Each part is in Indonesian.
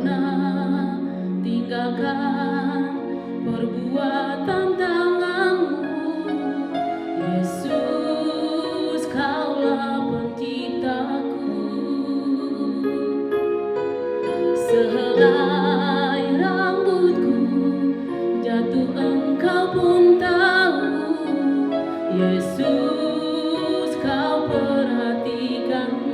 pernah tinggalkan perbuatan tanganmu. Yesus, Kaulah penciptaku. Sehelai rambutku jatuh, Engkau pun tahu. Yesus, Kau perhatikanku.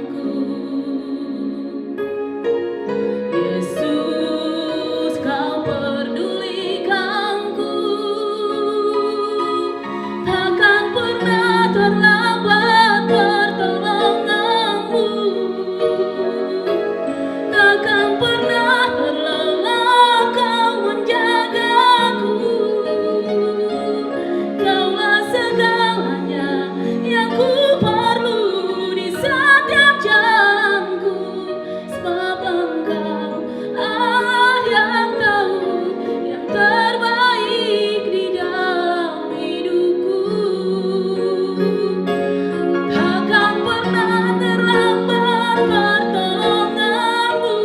Yesus, Kau pedulikanku. Takkan pernah terlambat pertolonganmu. Takkan pernah terlelah Kau menjagaku. Kaulah segalanya yang ku perlu di setiap jalanku. Sebab Engkau Allah yang tahu yang terbaik di dalam hidupku. Takkan pernah terlambat pertolonganmu.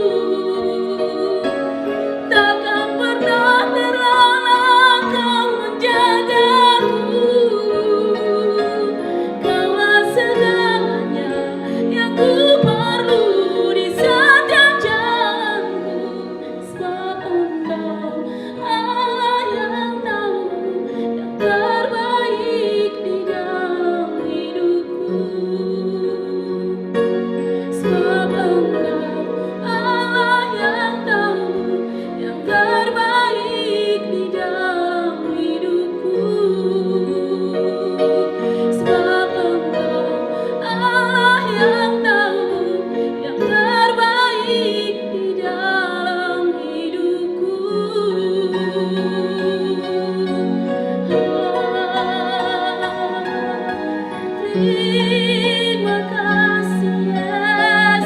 Takkan pernah terlelah Kau menjagaku. Kaulah segalanya yang ku perlu di setiap jalanku. Sebab Engkau Allah yang tahu yang terbaik di dalam hidupku. Sebab Engkau Allah yang tahu yang terbaik di dalam hidupku. Sebab Engkau Allah yang tahu yang terbaik di dalam hidupku. Terima kasih Yesus.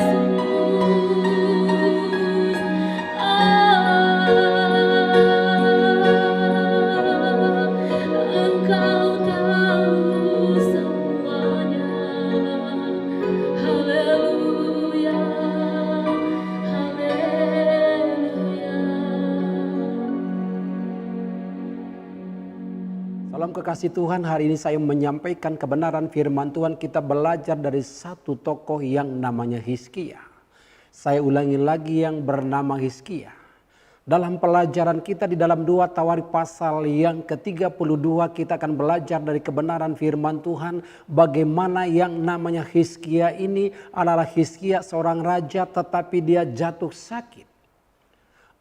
Engkau tahu semuanya. Haleluya, haleluya. Salam kekasih Tuhan, hari ini saya menyampaikan kebenaran firman Tuhan. Kita belajar dari satu tokoh yang namanya Hizkia. Saya ulangi lagi, yang bernama Hizkia. Dalam pelajaran kita di dalam 2 Tawarikh pasal yang ke-32, kita akan belajar dari kebenaran firman Tuhan. Bagaimana yang namanya Hizkia ini adalah Hizkia seorang raja, tetapi dia jatuh sakit.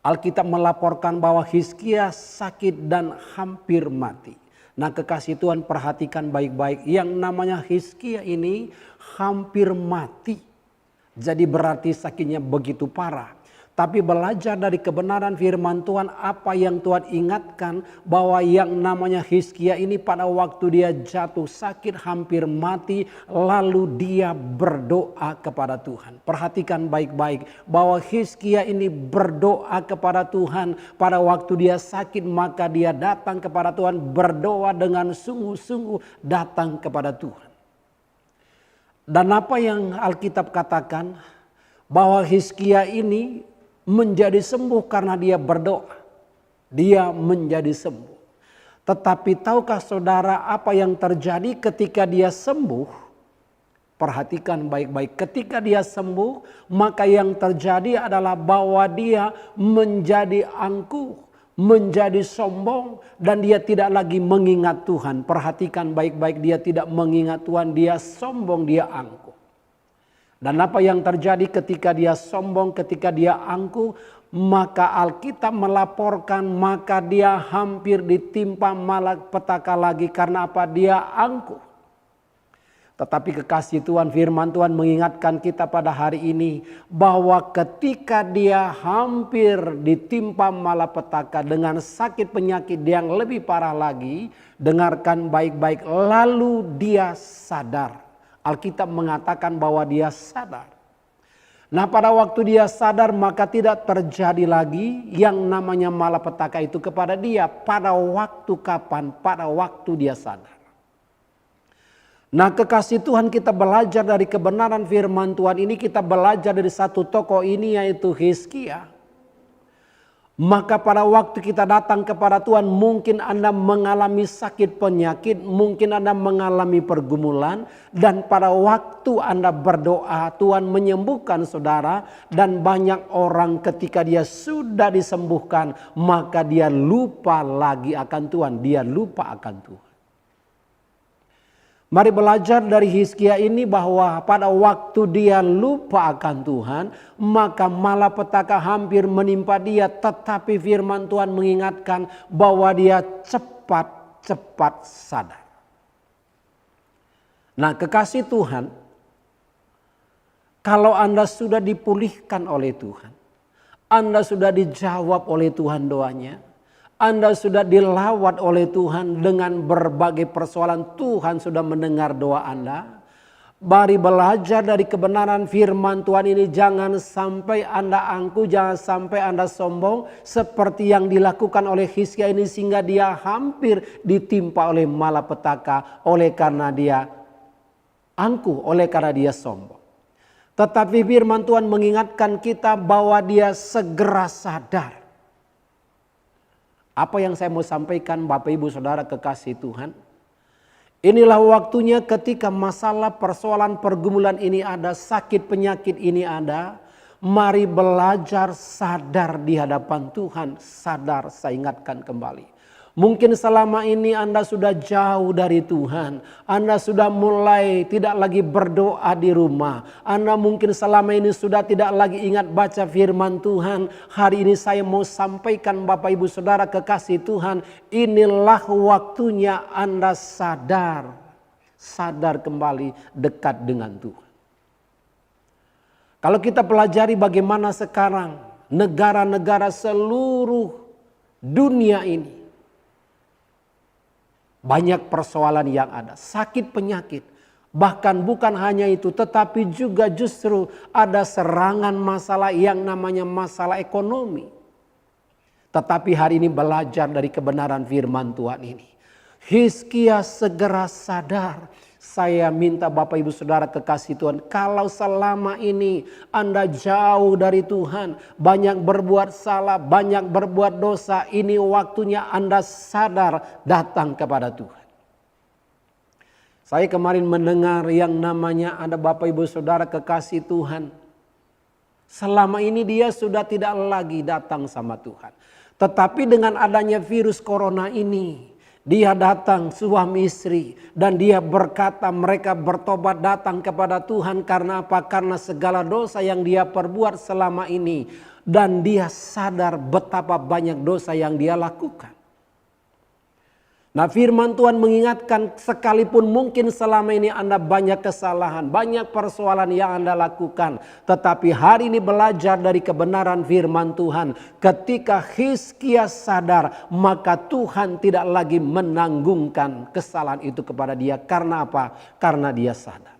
Alkitab melaporkan bahwa Hizkia sakit dan hampir mati. Nah, kekasih Tuhan, perhatikan baik-baik. Yang namanya Hizkia ini hampir mati. Jadi berarti sakitnya begitu parah. Tapi belajar dari kebenaran firman Tuhan, apa yang Tuhan ingatkan, bahwa yang namanya Hizkia ini pada waktu dia jatuh sakit hampir mati, lalu dia berdoa kepada Tuhan. Perhatikan baik-baik bahwa Hizkia ini berdoa kepada Tuhan pada waktu dia sakit, maka dia datang kepada Tuhan, berdoa dengan sungguh-sungguh datang kepada Tuhan. Dan apa yang Alkitab katakan, bahwa Hizkia ini menjadi sembuh karena dia berdoa. Dia menjadi sembuh. Tetapi tahukah saudara apa yang terjadi ketika dia sembuh? Perhatikan baik-baik. Ketika dia sembuh, maka yang terjadi adalah bahwa dia menjadi angkuh, menjadi sombong, dan dia tidak lagi mengingat Tuhan. Perhatikan baik-baik, dia tidak mengingat Tuhan, dia sombong, dia angkuh. Dan apa yang terjadi ketika dia sombong, ketika dia angkuh, maka Alkitab melaporkan maka dia hampir ditimpa malapetaka lagi. Karena apa? Dia angkuh. Tetapi kekasih Tuhan, firman Tuhan mengingatkan kita pada hari ini bahwa ketika dia hampir ditimpa malapetaka dengan sakit penyakit yang lebih parah lagi, dengarkan baik-baik, lalu dia sadar. Alkitab mengatakan bahwa dia sadar. Nah, pada waktu dia sadar, maka tidak terjadi lagi yang namanya malapetaka itu kepada dia. Pada waktu kapan? Pada waktu dia sadar. Nah, kekasih Tuhan, kita belajar dari kebenaran firman Tuhan ini. Kita belajar dari satu tokoh ini, yaitu Hizkia. Maka pada waktu kita datang kepada Tuhan, mungkin Anda mengalami sakit penyakit, mungkin Anda mengalami pergumulan, dan pada waktu Anda berdoa, Tuhan menyembuhkan saudara, dan banyak orang ketika dia sudah disembuhkan, maka dia lupa lagi akan Tuhan, dia lupa akan Tuhan. Mari belajar dari Hizkia ini bahwa pada waktu dia lupa akan Tuhan, maka malapetaka hampir menimpa dia, tetapi firman Tuhan mengingatkan bahwa dia cepat-cepat sadar. Nah, kekasih Tuhan, kalau Anda sudah dipulihkan oleh Tuhan, Anda sudah dijawab oleh Tuhan doanya, Anda sudah dilawat oleh Tuhan dengan berbagai persoalan, Tuhan sudah mendengar doa Anda. Mari belajar dari kebenaran firman Tuhan ini. Jangan sampai Anda angkuh, jangan sampai Anda sombong seperti yang dilakukan oleh Hizkia ini, sehingga dia hampir ditimpa oleh malapetaka oleh karena dia angkuh, oleh karena dia sombong. Tetapi firman Tuhan mengingatkan kita bahwa dia segera sadar. Apa yang saya mau sampaikan Bapak Ibu Saudara kekasih Tuhan. Inilah waktunya ketika masalah persoalan pergumulan ini ada, sakit penyakit ini ada. Mari belajar sadar di hadapan Tuhan, sadar, saya ingatkan kembali. Mungkin selama ini Anda sudah jauh dari Tuhan. Anda sudah mulai tidak lagi berdoa di rumah. Anda mungkin selama ini sudah tidak lagi ingat baca firman Tuhan. Hari ini saya mau sampaikan Bapak Ibu Saudara kekasih Tuhan. Inilah waktunya Anda sadar. Sadar kembali dekat dengan Tuhan. Kalau kita pelajari bagaimana sekarang negara-negara seluruh dunia ini. Banyak persoalan yang ada, sakit penyakit. Bahkan bukan hanya itu, tetapi juga justru ada serangan masalah yang namanya masalah ekonomi. Tetapi hari ini belajar dari kebenaran firman Tuhan ini. Hizkia segera sadar. Saya minta Bapak Ibu Saudara kekasih Tuhan, kalau selama ini Anda jauh dari Tuhan, banyak berbuat salah, banyak berbuat dosa, ini waktunya Anda sadar datang kepada Tuhan. Saya kemarin mendengar yang namanya ada Bapak Ibu Saudara kekasih Tuhan. Selama ini dia sudah tidak lagi datang sama Tuhan. Tetapi dengan adanya virus corona ini, dia datang suami istri dan dia berkata mereka bertobat datang kepada Tuhan karena apa? Karena segala dosa yang dia perbuat selama ini. Dan dia sadar betapa banyak dosa yang dia lakukan. Nah, firman Tuhan mengingatkan sekalipun mungkin selama ini Anda banyak kesalahan, banyak persoalan yang Anda lakukan. Tetapi hari ini belajar dari kebenaran firman Tuhan. Ketika Hizkia sadar, maka Tuhan tidak lagi menanggungkan kesalahan itu kepada dia. Karena apa? Karena dia sadar.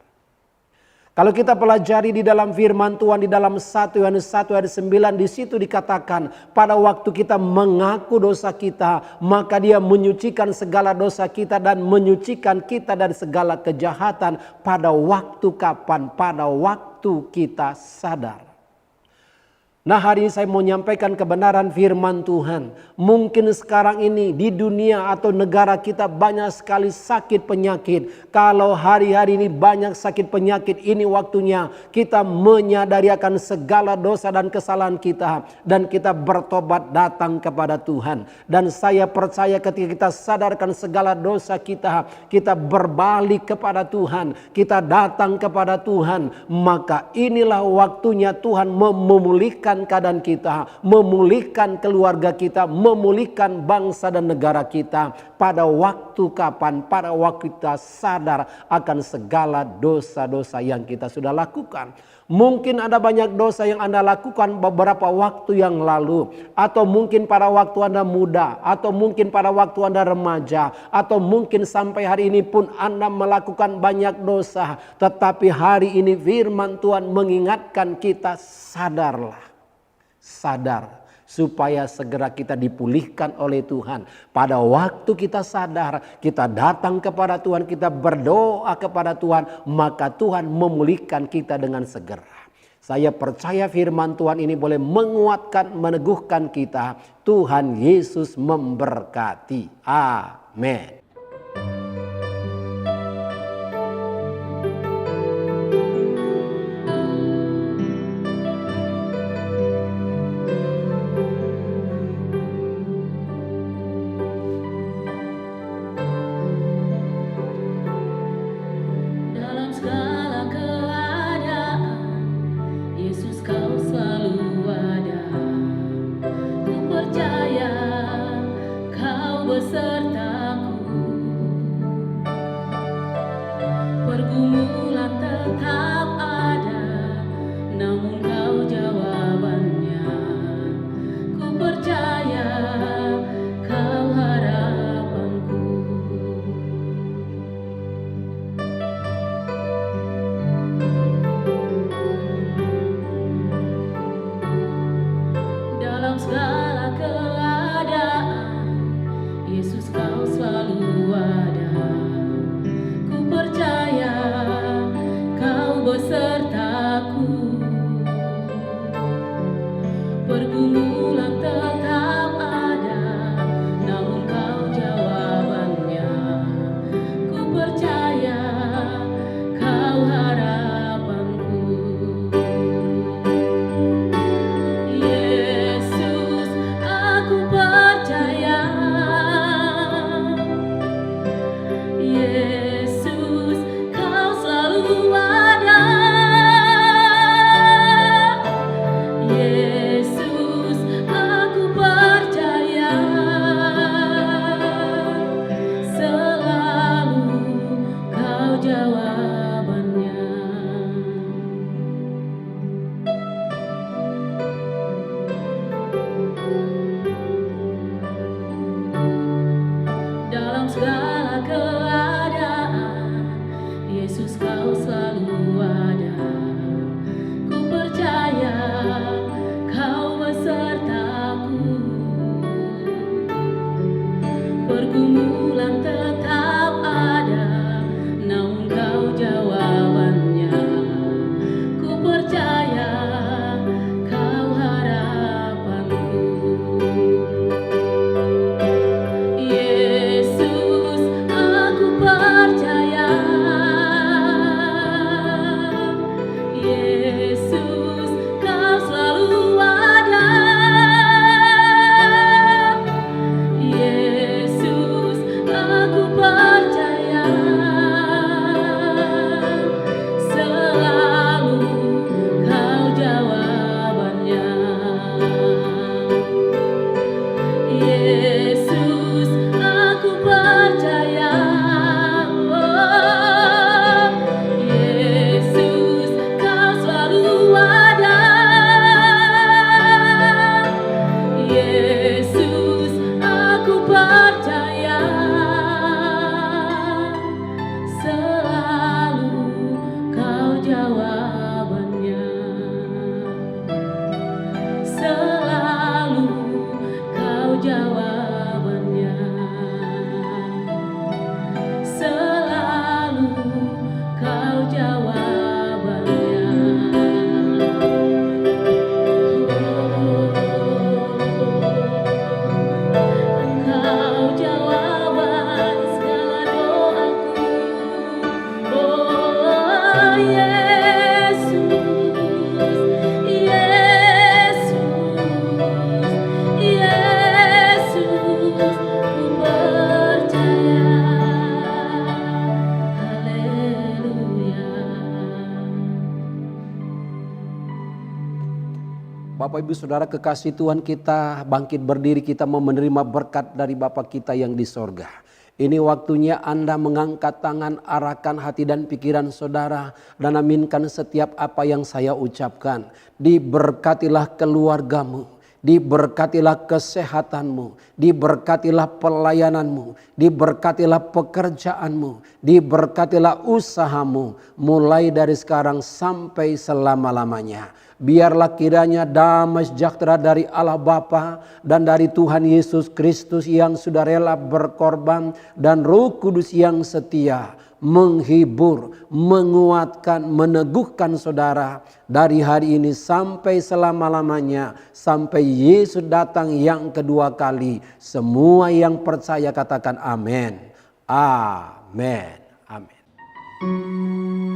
Kalau kita pelajari di dalam firman Tuhan di dalam 1 Yohanes 1 ayat 9, di situ dikatakan pada waktu kita mengaku dosa kita, maka dia menyucikan segala dosa kita dan menyucikan kita dari segala kejahatan. Pada waktu kapan? Pada waktu kita sadar. Nah, hari ini saya mau menyampaikan kebenaran firman Tuhan. Mungkin sekarang ini di dunia atau negara kita banyak sekali sakit penyakit. Kalau hari-hari ini banyak sakit penyakit, ini waktunya kita menyadari akan segala dosa dan kesalahan kita. Dan kita bertobat datang kepada Tuhan. Dan saya percaya ketika kita sadarkan segala dosa kita, kita berbalik kepada Tuhan, kita datang kepada Tuhan. Maka inilah waktunya Tuhan memulihkan keadaan kita, memulihkan keluarga kita, memulihkan bangsa dan negara kita. Pada waktu kapan? Pada waktu kita sadar akan segala dosa-dosa yang kita sudah lakukan. Mungkin ada banyak dosa yang Anda lakukan beberapa waktu yang lalu. Atau mungkin pada waktu Anda muda. Atau mungkin pada waktu Anda remaja. Atau mungkin sampai hari ini pun Anda melakukan banyak dosa. Tetapi hari ini firman Tuhan mengingatkan kita, sadarlah. Sadar supaya segera kita dipulihkan oleh Tuhan. Pada waktu kita sadar, kita datang kepada Tuhan, kita berdoa kepada Tuhan, maka Tuhan memulihkan kita dengan segera. Saya percaya firman Tuhan ini boleh menguatkan, meneguhkan kita. Tuhan Yesus memberkati. Amin. Dalam segala keadaan, Yesus kau selalu ada. Ku percaya kau besertaku. Pergumulan tetap ada, namun kau jawabannya. Ku percaya kau harapanku. Dalam segala keadaan, Yesus kau selalu ada. Ku percaya kau besertaku. Pergumulan tetap ada, namun kau jawabannya. Ku percaya kau harapanku. Yesus, aku percaya. Yesus, kau selalu ada. Yesus, aku percaya. Selalu kau jawabannya. Dalam segala keadaan, Yesus kau selalu ada. Ku percaya kau besertaku. Pergumulan tetap ada, namun kau jawabannya. Ku percaya kau harapanku. Yesus, aku percaya. Yesus, kau selalu ada. Yesus, aku percaya. Selalu kau jawabannya. Yesus, aku percaya. Oh, Yesus, kau selalu ada. Yesus, aku percaya. Selalu kau jawabannya. Selalu kau jawabannya. Selalu kau jawabannya. Engkau jawaban segala doaku. Oh Yesus, Yesus, Yesus, ku percaya. Haleluya. Bapak Ibu Saudara kekasih Tuhan, kita bangkit berdiri, kita mau menerima berkat dari Bapa kita yang di sorga. Ini waktunya Anda mengangkat tangan, arahkan hati dan pikiran saudara, dan aminkan setiap apa yang saya ucapkan. Diberkatilah keluargamu, diberkatilah kesehatanmu, diberkatilah pelayananmu, diberkatilah pekerjaanmu, diberkatilah usahamu, mulai dari sekarang sampai selama-lamanya. Biarlah kiranya damai sejahtera dari Allah Bapa dan dari Tuhan Yesus Kristus yang sudah rela berkorban, dan Roh Kudus yang setia menghibur, menguatkan, meneguhkan saudara dari hari ini sampai selama-lamanya, sampai Yesus datang yang kedua kali. Semua yang percaya katakan amin. Amin. Amin.